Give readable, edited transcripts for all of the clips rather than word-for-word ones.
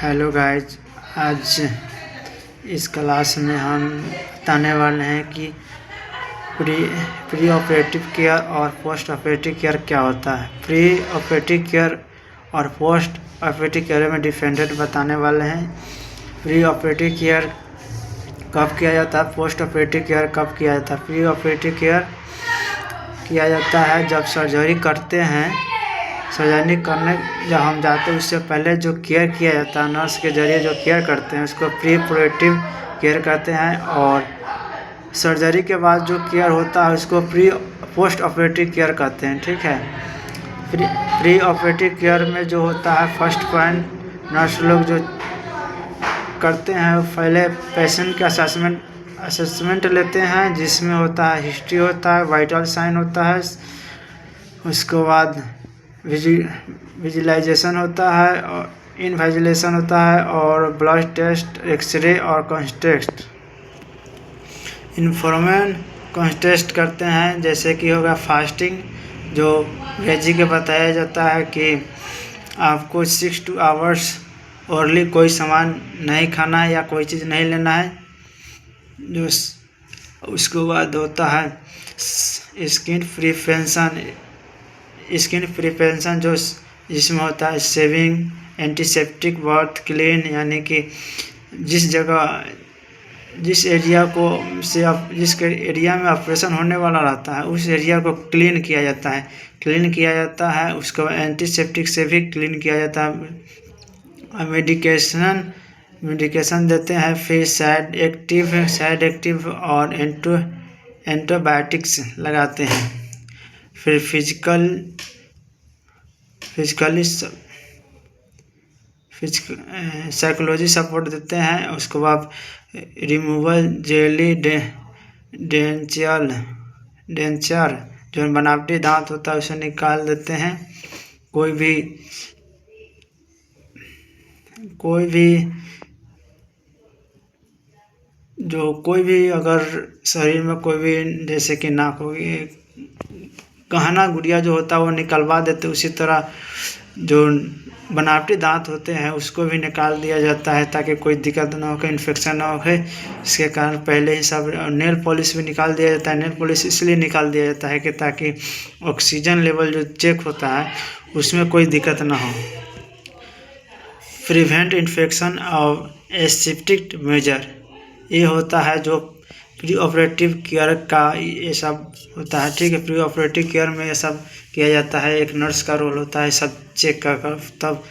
Hello guys. आज इस class में हम बताने वाले हैं कि प्री प्री ऑपरेटिव केयर और पोस्ट ऑपरेटिव केयर क्या होता है। प्री ऑपरेटिव केयर और पोस्ट ऑपरेटिव केयर में डिफरेंट बताने वाले हैं। प्री ऑपरेटिव केयर कब किया जाता है, पोस्ट ऑपरेटिव केयर कब किया जाता है। प्री ऑपरेटिव केयर किया जाता है जब सर्जरी करते हैं। सर्जरी करने जब हम जाते हैं उससे पहले जो केयर किया जाता है, नर्स के जरिए जो केयर करते हैं उसको प्री ऑपरेटिव केयर कहते हैं। और सर्जरी के बाद जो केयर होता है उसको पोस्ट ऑपरेटिव केयर कहते हैं। ठीक है। प्री ऑपरेटिव केयर में जो होता है, फर्स्ट पॉइंट नर्स लोग जो करते हैं पहले पेशेंट का असेसमेंट लेते हैं, जिसमें होता है हिस्ट्री होता है, वाइटल साइन होता है, उसके बाद विजुलाइजेशन होता है और इनविजुलेशन होता है और ब्लड टेस्ट, एक्सरे और कॉन्टेस्ट इन्फॉर्मेशन कॉन्टेस्ट करते हैं। जैसे कि होगा फास्टिंग, जो वेजी के बताया जाता है कि आपको 6 to 8 आवर्स ओरली कोई सामान नहीं खाना है या कोई चीज़ नहीं लेना है। जो उसके बाद होता है स्किन प्रिवेंशन जो जिसमें होता है सेविंग, एंटीसेप्टिक, बर्थ क्लीन, यानी कि जिस एरिया में ऑपरेशन होने वाला रहता है उस एरिया को क्लीन किया जाता है। उसको एंटीसेप्टिक से भी क्लीन किया जाता है। मेडिकेशन देते हैं, फिर साइड एक्टिव और एंटीबायोटिक्स लगाते हैं। फिर फिजिकली साइकोलॉजी सपोर्ट देते हैं। उसके बाद रिमूवल जेली डेंचर जो बनावटी दांत होता है उसे निकाल देते हैं। कोई भी अगर शरीर में कोई भी, जैसे कि नाक होगी, गहना गुड़िया जो होता है वो निकलवा देते। उसी तरह जो बनावटी दांत होते हैं उसको भी निकाल दिया जाता है ताकि कोई दिक्कत ना हो, इन्फेक्शन ना हो। इसके कारण पहले ही सब नेल पॉलिश भी निकाल दिया जाता है। नेल पॉलिश इसलिए निकाल दिया जाता है कि ताकि ऑक्सीजन लेवल जो चेक होता है उसमें कोई दिक्कत ना हो। प्रिवेंट इन्फेक्शन और एसेप्टिक मेजर, ये होता है जो प्री ऑपरेटिव केयर का ये सब होता है। ठीक है। प्री ऑपरेटिव केयर में ये सब किया जाता है। एक नर्स का रोल होता है सब चेक कर तब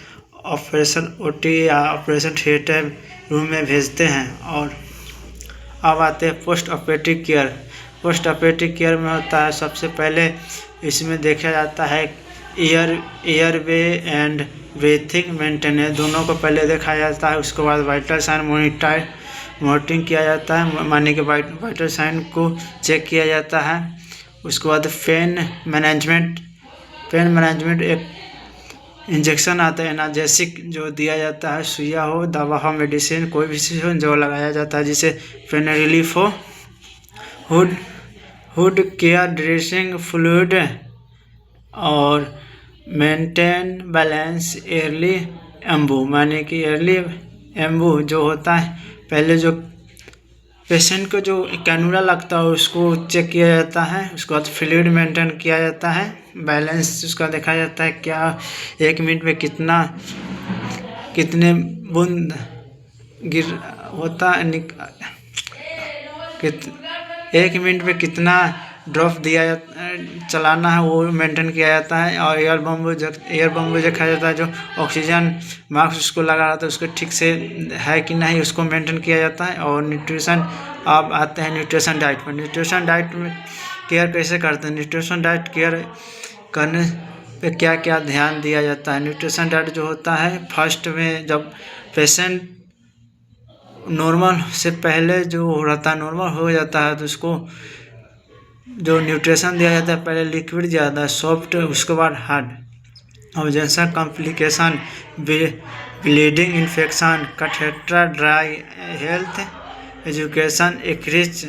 ऑपरेशन ओटी या ऑपरेशन थिएटर रूम में भेजते हैं। और अब आते हैं post operative care. Post operative care में होता है सबसे पहले इसमें देखा जाता है एयरवे एंड ब्रीथिंग मेंटेनेंस, दोनों को पहले देखा जाता है। उसके बाद वाइटल साइन मॉनिटरिंग किया जाता है, माने कि वाइटल साइन को चेक किया जाता है। उसके बाद पेन मैनेजमेंट एक इंजेक्शन आता है एनाल्जेसिक जो दिया जाता है, सुइया हो, दवा हो, मेडिसिन कोई भी चीज़ हो जो लगाया जाता है जिससे पेन रिलीफ हो। हुड केयर, ड्रेसिंग फ्लूइड और मेंटेन बैलेंस। एयरली एम्बू, माने कि एयरली एम्बू जो होता है, पहले जो पेशेंट को जो कैनुला लगता है उसको चेक किया जाता है। उसके बाद फ्लूइड मेंटेन किया जाता है, बैलेंस उसका देखा जाता है, क्या 1 मिनट में कितने बूंद गिर होता है, 1 मिनट में कितना ड्रॉप चलाना है वो मेंटेन किया जाता है। और एयर बम देखा जाता है, जो ऑक्सीजन मास्क उसको लगा रहा था उसको ठीक से है कि नहीं उसको मेंटेन किया जाता है। और न्यूट्रिशन, अब आते हैं न्यूट्रिशन डाइट पर। न्यूट्रिशन डाइट में केयर कैसे करते हैं, न्यूट्रिशन डाइट केयर करने पे क्या क्या ध्यान दिया जाता है। न्यूट्रिशन डाइट जो होता है, फर्स्ट में जब पेशेंट नॉर्मल से पहले जो रहता है नॉर्मल हो जाता है तो उसको जो न्यूट्रिशन दिया जाता है, पहले लिक्विड दिया जाता है, सॉफ्ट, उसके बाद हार्ड। और जैसा complication, bleeding, infection, catheter, dry health, education, एक्रिच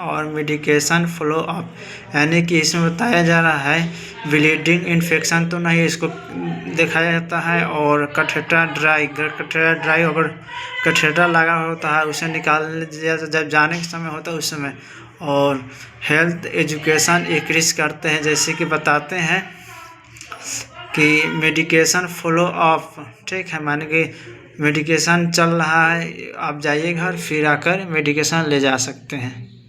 और मेडिकेशन फॉलो अप, यानी कि इसमें बताया जा रहा है ब्लीडिंग इन्फेक्शन तो नहीं इसको दिखाया जाता है, और कठेटा ड्राई अगर कठेटा लगा होता है उसे निकाल दिया जब जाने के समय होता है उस समय, और हेल्थ एजुकेशन इंक्रीज करते हैं, जैसे कि बताते हैं कि मेडिकेशन फॉलो अप, ठीक है, माने कि मेडिकेशन चल रहा है, आप जाइए घर फिर आकर मेडिकेशन ले जा सकते हैं।